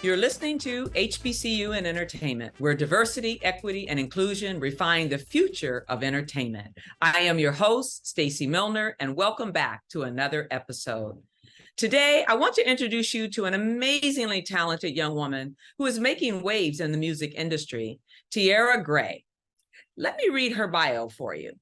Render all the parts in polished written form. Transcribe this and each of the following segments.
You're listening to HBCU in Entertainment, where diversity, equity, and inclusion refine the future of entertainment. I am your host, Stacey Milner, and welcome back to another episode. Today, I want to introduce you to an amazingly talented young woman who is making waves in the music industry, Tierra Gray. Let me read her bio for you.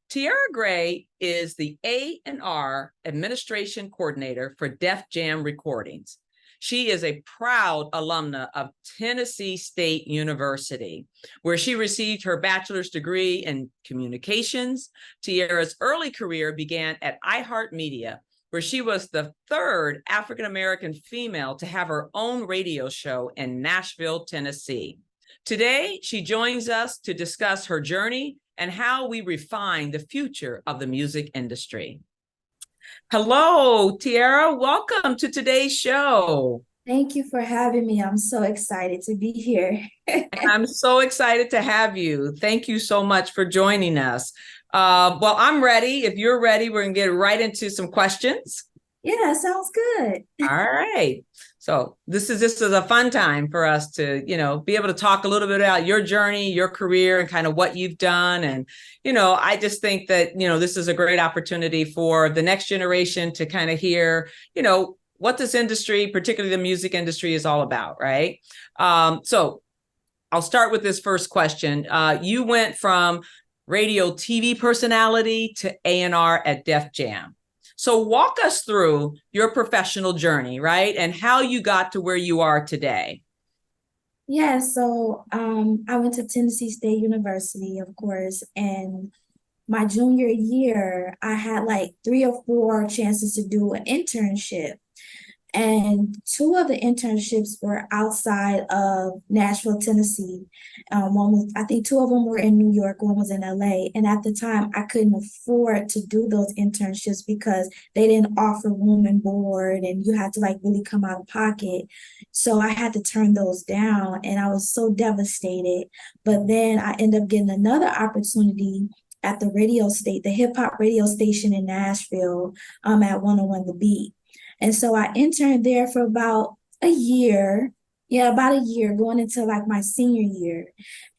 Tierra Gray is the A&R Administration Coordinator for Dej Jam Recordings. She is a proud alumna of Tennessee State University, where she received her bachelor's degree in communications. Tierra's early career began at iHeartMedia, where she was the third African-American female to have her own radio show in Nashville, Tennessee. Today, she joins us to discuss her journey and how we refine the future of the music industry. Hello, Tierra. Welcome to today's show. Thank you for having me. I'm so excited to be here. I'm so excited to have you. Thank you so much for joining us. Well, I'm ready. If you're ready, we're going to get right into some questions. Yeah, sounds good. All right. So this is a fun time for us to, be able to talk a little bit about your journey, your career, and kind of what you've done. And, I just think that, this is a great opportunity for the next generation to kind of hear, what this industry, particularly the music industry, is all about, right? So I'll start with this first question. You went from radio TV personality to A&R at Def Jam. So walk us through your professional journey, right? And how you got to where you are today. Yeah, so I went to Tennessee State University, of course, and my junior year, I had like 3 or 4 chances to do an internship. And 2 of the internships were outside of Nashville, Tennessee. One was, I think 2 of them were in New York, one was in LA. And at the time, I couldn't afford to do those internships because they didn't offer room and board, and you had to like really come out of pocket. So I had to turn those down, and I was so devastated. But then I ended up getting another opportunity at the hip hop radio station in Nashville, at 101 The Beat. And so I interned there for about a year. Yeah, about a year, going into like my senior year.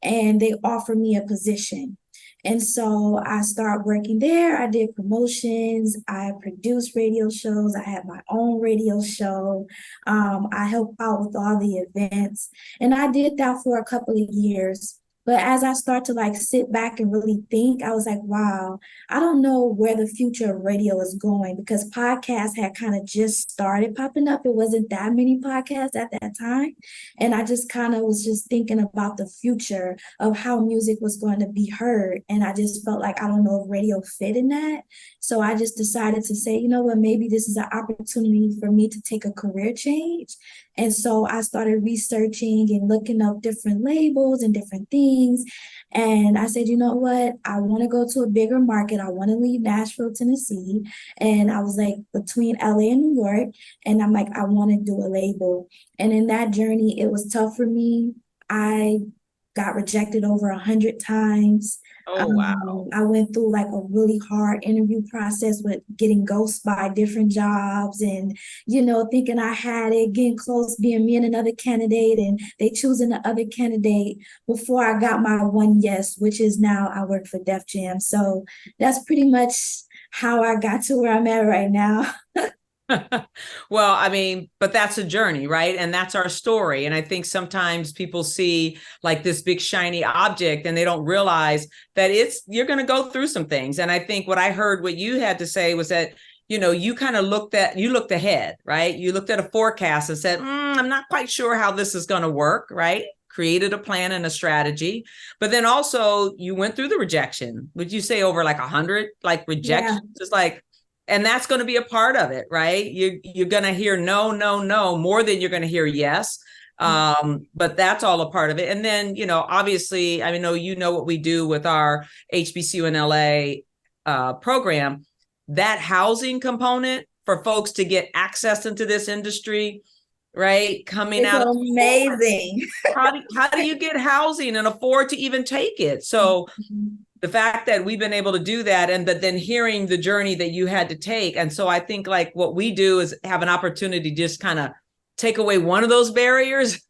And they offered me a position. And so I started working there. I did promotions. I produced radio shows. I had my own radio show. I helped out with all the events. And I did that for a couple of years. But as I start to like sit back and really think, I was like, wow, I don't know where the future of radio is going, because podcasts had kind of just started popping up. It wasn't that many podcasts at that time. And I just kind of was just thinking about the future of how music was going to be heard. And I just felt like, I don't know if radio fit in that. So I just decided to say, you know what, maybe this is an opportunity for me to take a career change. And so I started researching and looking up different labels and different things. And I said, you know what? I want to go to a bigger market. I want to leave Nashville, Tennessee. And I was like between LA and New York. And I'm like, I want to do a label. And in that journey, it was tough for me. I got rejected over 100 times. Oh, wow. I went through like a really hard interview process with getting ghosted by different jobs and, thinking I had it, getting close, being me and another candidate, and they choosing the other candidate before I got my one yes, which is now I work for Def Jam. So that's pretty much how I got to where I'm at right now. Well, I mean, but that's a journey, right? And that's our story. And I think sometimes people see like this big shiny object and they don't realize that you're going to go through some things. And I think what I heard what you had to say was that, you kind of looked ahead, right? You looked at a forecast and said, I'm not quite sure how this is going to work, right? Created a plan and a strategy, but then also you went through the rejection. Would you say over like 100 like rejections? Yeah. Just like, and that's going to be a part of it, right? You're going to hear no, no, no more than you're going to hear yes. But that's all a part of it. And then, obviously, I know what we do with our HBCU in LA program, that housing component for folks to get access into this industry, right? Coming out amazing. How do you get housing and afford to even take it? So the fact that we've been able to do that, and but then hearing the journey that you had to take. And so I think like what we do is have an opportunity to just kind of take away one of those barriers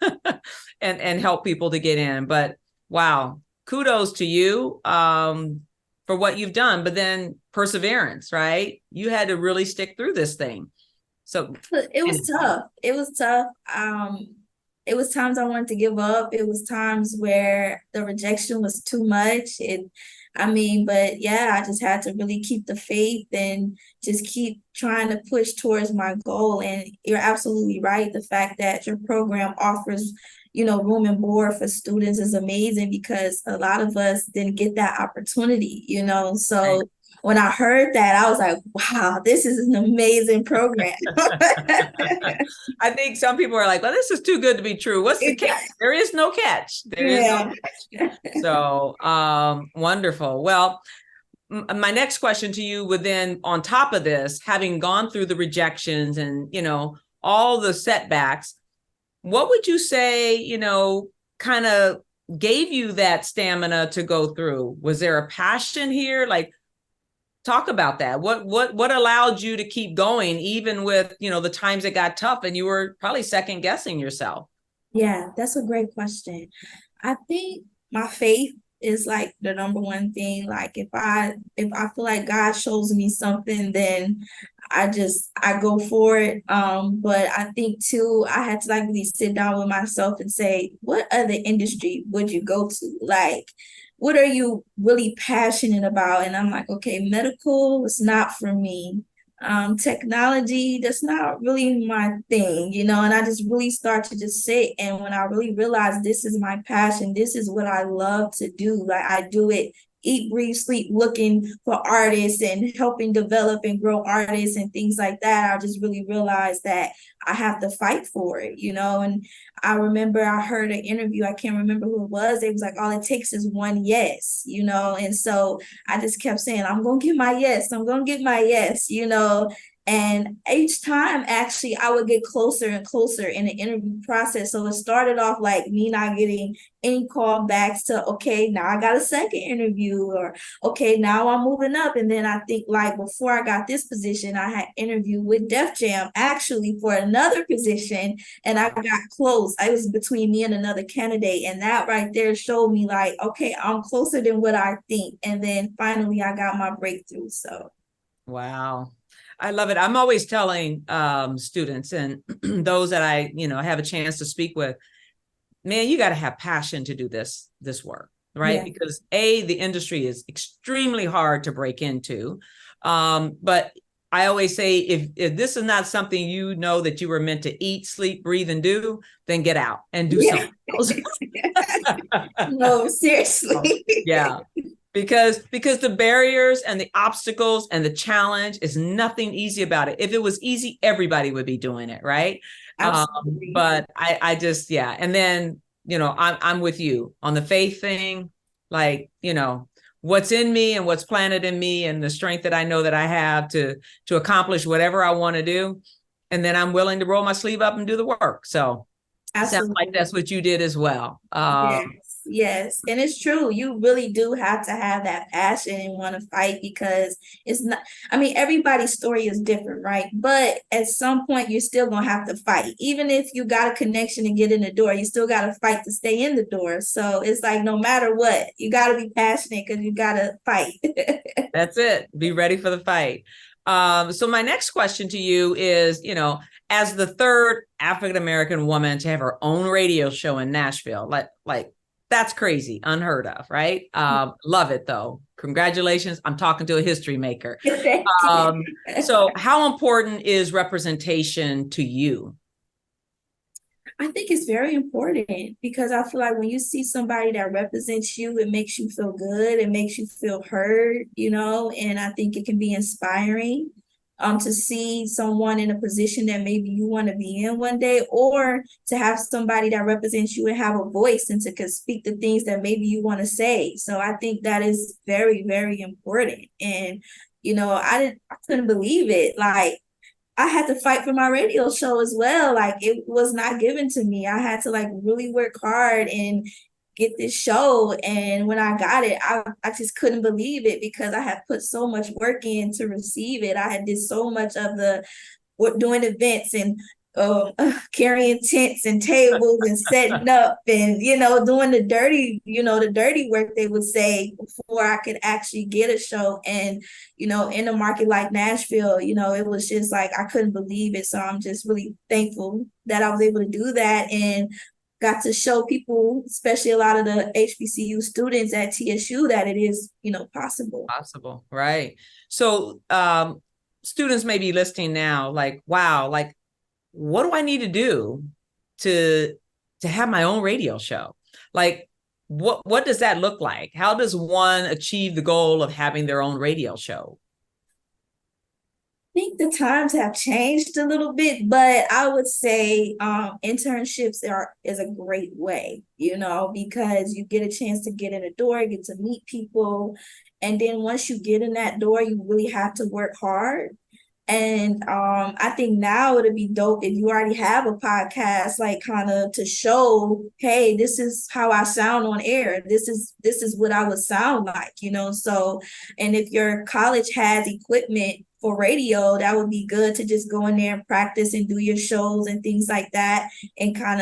and help people to get in. But wow, kudos to you for what you've done, but then perseverance, right? You had to really stick through this thing. So it was tough. It was tough. It was times I wanted to give up. It was times where the rejection was too much. But yeah, I just had to really keep the faith and just keep trying to push towards my goal. And you're absolutely right. The fact that your program offers, room and board for students is amazing, because a lot of us didn't get that opportunity, So when I heard that, I was like, wow, this is an amazing program. I think some people are like, well, this is too good to be true. What's the catch? There is no catch. There is no catch. So wonderful. Well, my next question to you would then, on top of this, having gone through the rejections and, all the setbacks, what would you say, kind of gave you that stamina to go through? Was there a passion here? Like, talk about that. What allowed you to keep going, even with, the times that got tough and you were probably second guessing yourself? Yeah, that's a great question. I think my faith is like the number one thing. Like if I feel like God shows me something, then I go for it. But I think too, I had to like really sit down with myself and say, what other industry would you go to? Like, what are you really passionate about? And I'm like, okay, medical is not for me. Technology, that's not really my thing, and I just really start to just sit. And when I really realized this is my passion, this is what I love to do. Like I do it, eat, breathe, sleep, looking for artists and helping develop and grow artists and things like that. I just really realized that I have to fight for it, and I remember I heard an interview, I can't remember who it was. It was like, all it takes is one yes, and so I just kept saying, I'm going to get my yes, I'm going to get my yes, and each time, actually, I would get closer and closer in the interview process. So it started off like me not getting any callbacks to, okay, now I got a second interview, or okay, now I'm moving up. And then I think like before I got this position, I had interviewed with Def Jam actually for another position, and I got close. It was between me and another candidate. And that right there showed me like, okay, I'm closer than what I think. And then finally I got my breakthrough. So. Wow. I love it. I'm always telling students and those that I, have a chance to speak with, man, you got to have passion to do this work, right? Yeah. Because the industry is extremely hard to break into. But I always say, if this is not something that you were meant to eat, sleep, breathe, and do, then get out and do something else. No, seriously. Yeah. Because the barriers and the obstacles and the challenge is nothing easy about it. If it was easy, everybody would be doing it, right? But I just, yeah. And then, I'm with you on the faith thing, like, what's in me and what's planted in me and the strength that I know that I have to accomplish whatever I want to do. And then I'm willing to roll my sleeve up and do the work. So it sounds like that's what you did as well. Yes. And it's true. You really do have to have that passion and want to fight, because it's not, everybody's story is different, right? But at some point, you're still going to have to fight. Even if you got a connection and get in the door, you still got to fight to stay in the door. So it's like, no matter what, you got to be passionate, because you got to fight. That's it. Be ready for the fight. So my next question to you is, as the third African-American woman to have her own radio show in Nashville, like that's crazy, unheard of, right? Love it though. Congratulations. I'm talking to a history maker. So how important is representation to you? I think it's very important, because I feel like when you see somebody that represents you, it makes you feel good. It makes you feel heard, and I think it can be inspiring to see someone in a position that maybe you want to be in one day, or to have somebody that represents you and have a voice and to speak the things that maybe you want to say. So I think that is very, very important. And, I couldn't believe it. Like, I had to fight for my radio show as well. Like, it was not given to me. I had to like really work hard and get this show. And when I got it, I just couldn't believe it, because I had put so much work in to receive it. I had did so much of doing events and carrying tents and tables and setting up and, doing the dirty work, they would say, before I could actually get a show. And, in a market like Nashville, it was just like, I couldn't believe it. So I'm just really thankful that I was able to do that and got to show people, especially a lot of the HBCU students at TSU, that it is, possible. Possible, right? So students may be listening now, like, wow, like, what do I need to do to have my own radio show? Like, what does that look like? How does one achieve the goal of having their own radio show? Think the times have changed a little bit, but I would say internships is a great way, because you get a chance to get in the door, get to meet people. And then once you get in that door, you really have to work hard. And I think now it'd be dope if you already have a podcast, like kind of to show, hey, this is how I sound on air. This is what I would sound like, So, and if your college has equipment for radio, that would be good to just go in there and practice and do your shows and things like that, and kind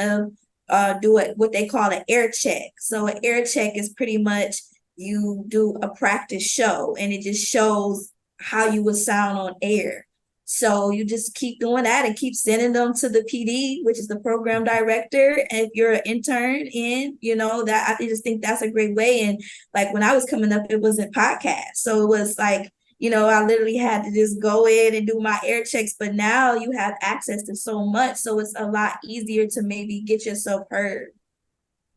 of do it what they call an air check. So an air check is pretty much you do a practice show, and it just shows how you would sound on air. So you just keep doing that and keep sending them to the PD, which is the program director. And if you're an intern that I just think that's a great way. And like when I was coming up, it wasn't podcast. So it was like, I literally had to just go in and do my air checks. But now you have access to so much. So it's a lot easier to maybe get yourself heard.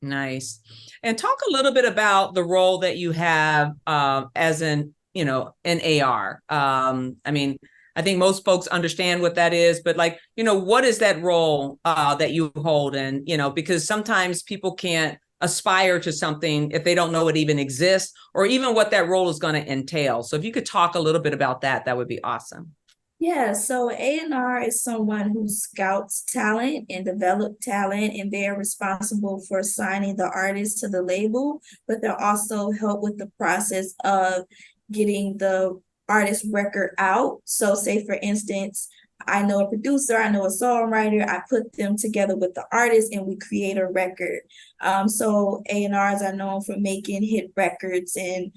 Nice. And talk a little bit about the role that you have as an AR. I mean, I think most folks understand what that is, but like, what is that role that you hold? And, because sometimes people can't aspire to something if they don't know it even exists, or even what that role is going to entail. So if you could talk a little bit about that, that would be awesome. Yeah, so A&R is someone who scouts talent and develop talent, and they're responsible for signing the artist to the label, but they'll also help with the process of getting the artist record out. So say, for instance, I know a producer, I know a songwriter, I put them together with the artist and we create a record. So A&Rs are known for making hit records, and,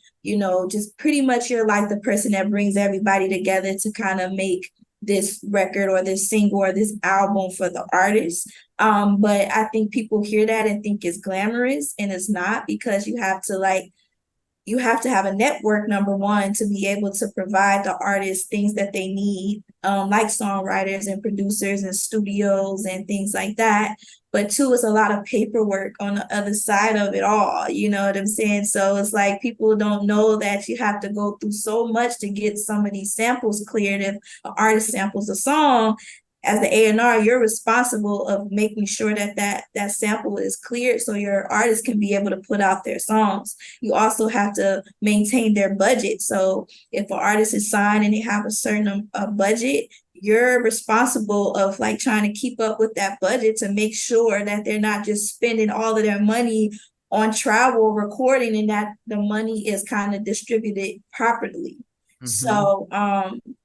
just pretty much you're like the person that brings everybody together to kind of make this record or this single or this album for the artist. But I think people hear that and think it's glamorous, and it's not, because you have to have a network, number one, to be able to provide the artists things that they need, like songwriters and producers and studios and things like that. But two, it's a lot of paperwork on the other side of it all. You know what I'm saying? So it's like people don't know that you have to go through so much to get some of these samples cleared. If an artist samples a song, as the A&R, you're responsible of making sure that sample is cleared so your artist can be able to put out their songs. You also have to maintain their budget. So if an artist is signed and they have a certain budget, you're responsible of like trying to keep up with that budget to make sure that they're not just spending all of their money on travel recording, and that the money is kind of distributed properly. Mm-hmm. So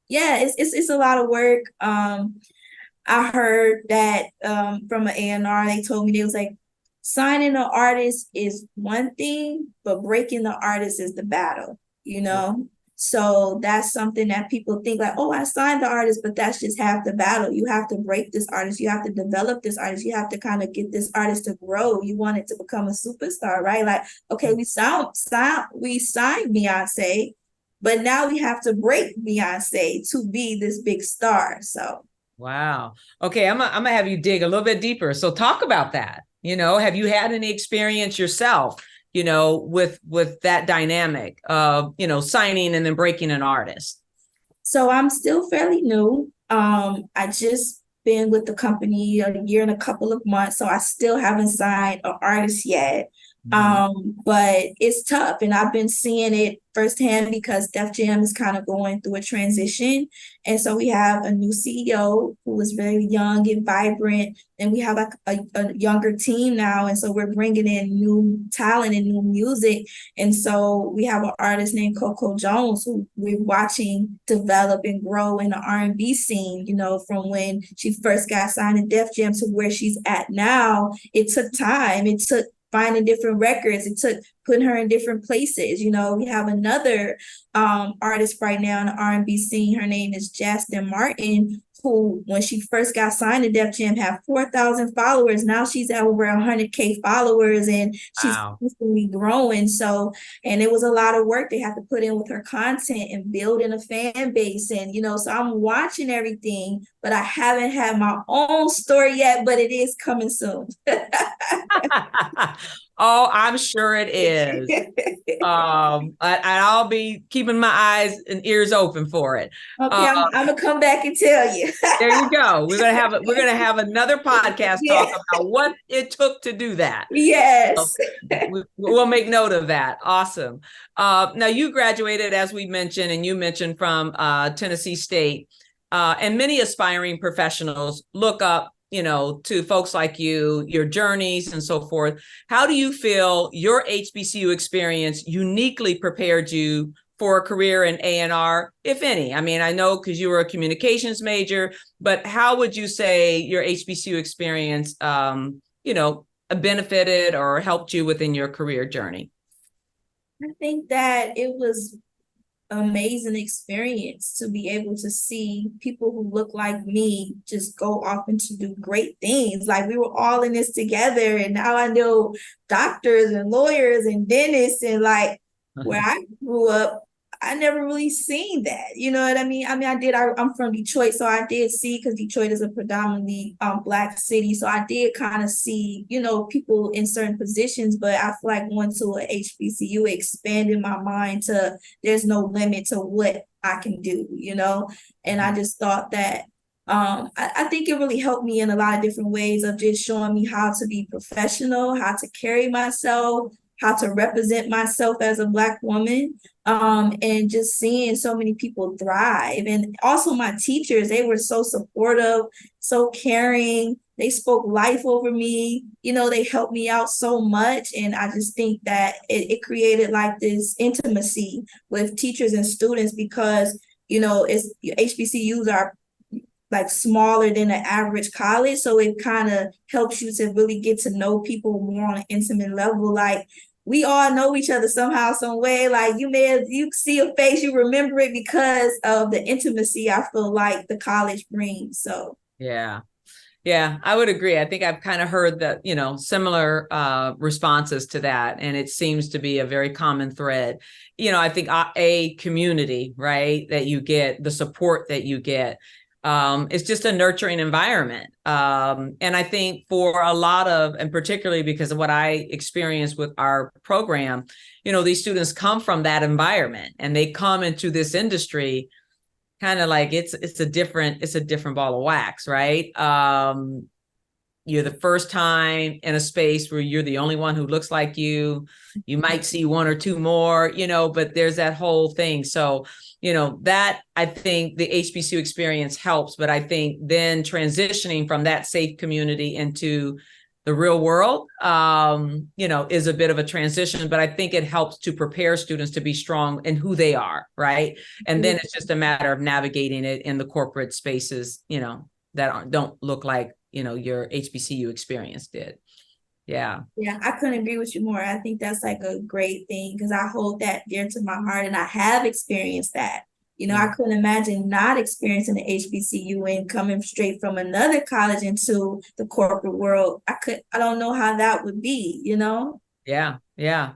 yeah, it's a lot of work. I heard that from an A&R, they told me, they was like, signing an artist is one thing, but breaking the artist is the battle, So that's something that people think like, oh, I signed the artist, but that's just half the battle. You have to break this artist. You have to develop this artist. You have to kind of get this artist to grow. You want it to become a superstar, right? Like, okay, we signed Beyonce, but now we have to break Beyonce to be this big star. So. Wow. Okay, I'm gonna have you dig a little bit deeper. So talk about that. Have you had any experience yourself, with that dynamic of, signing and then breaking an artist? So I'm still fairly new. I just been with the company a year and a couple of months, so I still haven't signed an artist yet. Mhm. But it's tough, and I've been seeing it firsthand because Def Jam is kind of going through a transition. And so we have a new CEO who is very young and vibrant, and we have a younger team now. And so we're bringing in new talent and new music. And so we have an artist named Coco Jones who we're watching develop and grow in the R&B scene, you know, from when she first got signed to Def Jam to where she's at now. It took time. It took finding different records. It took putting her in different places. You know, we have another artist right now in the R&B scene. Her name is Justin Martin, who, when she first got signed to Def Jam, had 4,000 followers. Now she's at over 100K followers, and she's Wow. constantly growing. So, and it was a lot of work they had to put in with her content and building a fan base. And, you know, so I'm watching everything, but I haven't had my own story yet, but it is coming soon. Oh, I'm sure it is. I'll be keeping my eyes and ears open for it. Okay, Uh, I'm gonna come back and tell you. there you go. We're gonna have another podcast talk Yeah. about what it took to do that. So Yes. we'll make note of that. Awesome. Now you graduated, as we mentioned, and you mentioned from Tennessee State, and many aspiring professionals look up, you know, to folks like you, your journeys and so forth. How do you feel your HBCU experience uniquely prepared you for a career in A&R, if any? I mean, I know because you were a communications major, but how would you say your HBCU experience, you know, benefited or helped you within your career journey? I think that it was amazing experience to be able to see people who look like me just go off and to do great things. Like we were all in this together, and now I know doctors and lawyers and dentists, and like where I grew up, I never really seen that. You know what I mean? I did. I'm from Detroit, so I did see, because Detroit is a predominantly Black city. So I did kind of see, you know, people in certain positions. But I feel like going to a HBCU expanded my mind to there's no limit to what I can do, you know? And I just thought that I think it really helped me in a lot of different ways of just showing me how to be professional, how to carry myself, how to represent myself as a Black woman, and just seeing so many people thrive. And also my teachers, they were so supportive, so caring. They spoke life over me. You know, they helped me out so much. And I just think that it created like this intimacy with teachers and students because, you know, it's HBCUs are like smaller than an average college. So it kind of helps you to really get to know people more on an intimate level. Like we all know each other somehow, some way. Like you see a face, you remember it because of the intimacy I feel like the college brings. So Yeah. Yeah, I would agree. I think I've kind of heard that, you know, similar responses to that. And it seems to be a very common thread. You know, I think a community, right, that you get, the support that you get, it's just a nurturing environment. And I think for a lot of, and particularly because of what I experienced with our program, you know, these students come from that environment and they come into this industry kind of like it's a different ball of wax, right? You're the first time in a space where you're the only one who looks like you. You might see one or two more, you know, but there's that whole thing. So, you know, that I think the HBCU experience helps, but I think then transitioning from that safe community into the real world, you know, is a bit of a transition, but I think it helps to prepare students to be strong in who they are, right? And then it's just a matter of navigating it in the corporate spaces, you know, that don't look like, you know, your HBCU experience did. Yeah. Yeah, I couldn't agree with you more. I think that's like a great thing because I hold that dear to my heart and I have experienced that. You know, I couldn't imagine not experiencing the HBCU and coming straight from another college into the corporate world. I don't know how that would be, you know? Yeah. Yeah.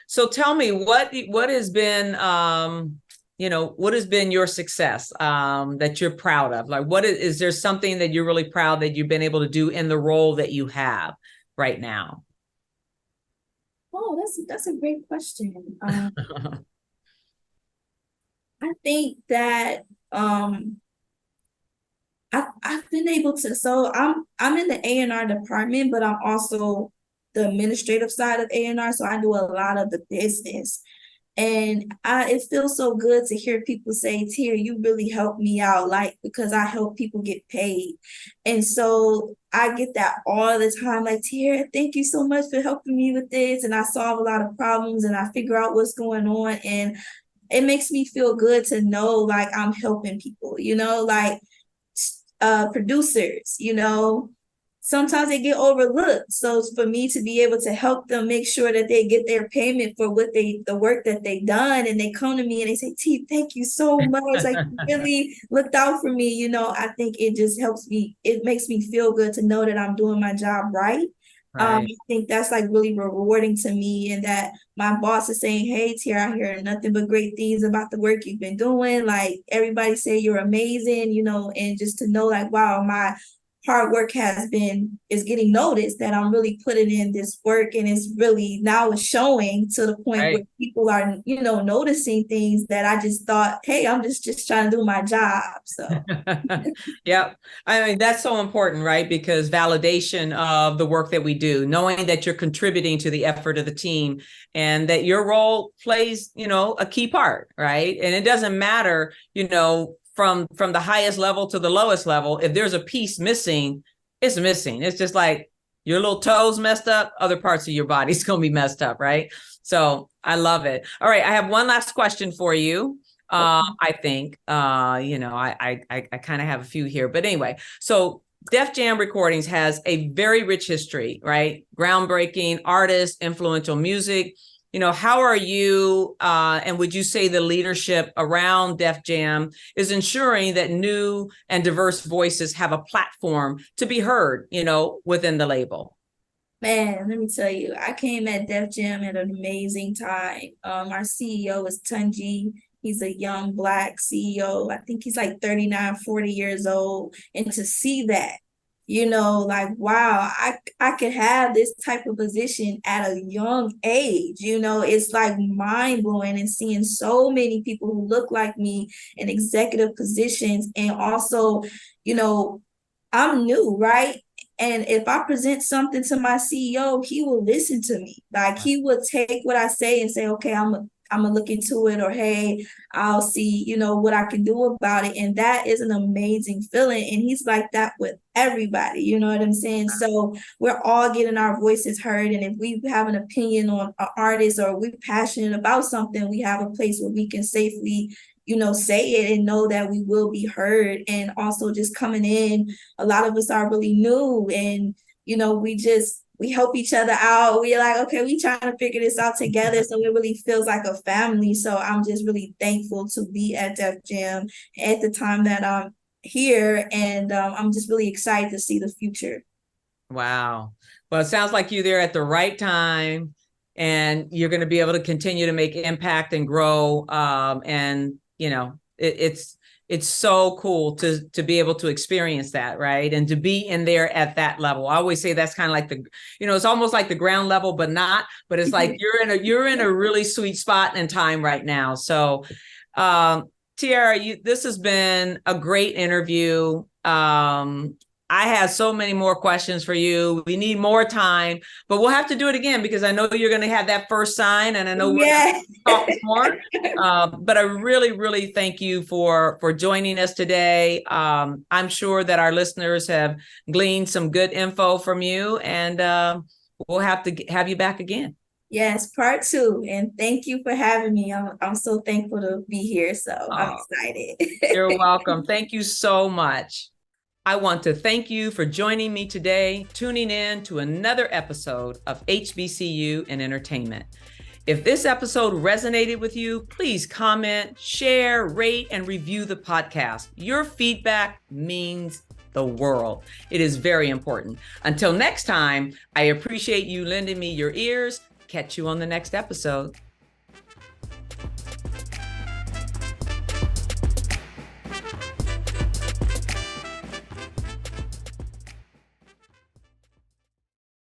So tell me what has been, you know, what has been your success that you're proud of? Like, is there something that you're really proud that you've been able to do in the role that you have right now? Oh, that's a great question. I think that I've been able to, so I'm in the A&R department, but I'm also the administrative side of A&R, so I do a lot of the business. And it feels so good to hear people say, Tier, you really helped me out, like, because I help people get paid. And so I get that all the time, like, Tier, thank you so much for helping me with this. And I solve a lot of problems and I figure out what's going on. And it makes me feel good to know, like, I'm helping people, like producers, sometimes they get overlooked. So for me to be able to help them make sure that they get their payment for the work that they done, and they come to me and they say, T, thank you so much. Like, you really looked out for me. I think it just helps me. It makes me feel good to know that I'm doing my job right. I think that's like really rewarding to me, and that my boss is saying, hey, Tiara, I hear nothing but great things about the work you've been doing. Like, everybody say you're amazing, and just to know, like, wow, my hard work is getting noticed, that I'm really putting in this work, and it's really now it's showing to the point where people are, noticing things that I just thought, hey, I'm just trying to do my job. So yeah, I mean, that's so important, right? Because validation of the work that we do, knowing that you're contributing to the effort of the team and that your role plays, a key part, right? And it doesn't matter, from the highest level to the lowest level, if there's a piece missing, it's missing. It's just like your little toes messed up, other parts of your body's going to be messed up, right? So I love it. All right, I have one last question for you. I think, I kind of have a few here, but anyway, so Dej Jam Recordings has a very rich history, right? Groundbreaking artists, influential music. How are you, and would you say the leadership around Dej Jam is ensuring that new and diverse voices have a platform to be heard, within the label? Man, let me tell you, I came at Dej Jam at an amazing time. Our CEO is Tunji. He's a young Black CEO. I think he's like 39, 40 years old. And to see that, like, wow, I could have this type of position at a young age. It's like mind blowing, and seeing so many people who look like me in executive positions. And also, I'm new, right? And if I present something to my CEO, he will listen to me. Like, he will take what I say and say, okay, I'm gonna look into it, or hey, I'll see, what I can do about it. And that is an amazing feeling. And he's like that with everybody, you know what I'm saying? So we're all getting our voices heard. And if we have an opinion on an artist, or we're passionate about something, we have a place where we can safely, say it and know that we will be heard. And also, just coming in, a lot of us are really new, and we help each other out. We're like, okay, we trying to figure this out together. So it really feels like a family. So I'm just really thankful to be at Dej Jam at the time that I'm here. And I'm just really excited to see the future. Wow. Well, it sounds like you're there at the right time, and you're going to be able to continue to make impact and grow. It's so cool to be able to experience that, right? And to be in there at that level. I always say that's kind of like it's almost like the ground level, but not, but it's like you're in a really sweet spot and time right now. So, Tiara, this has been a great interview. I have so many more questions for you. We need more time, but we'll have to do it again, because I know you're going to have that first sign, and I know we're going to talk more. But I really, really thank you for joining us today. I'm sure that our listeners have gleaned some good info from you, and we'll have to have you back again. Yes, part 2. And thank you for having me. I'm so thankful to be here. So I'm excited. You're welcome. Thank you so much. I want to thank you for joining me today, tuning in to another episode of HBCU in Entertainment. If this episode resonated with you, please comment, share, rate, and review the podcast. Your feedback means the world. It is very important. Until next time, I appreciate you lending me your ears. Catch you on the next episode.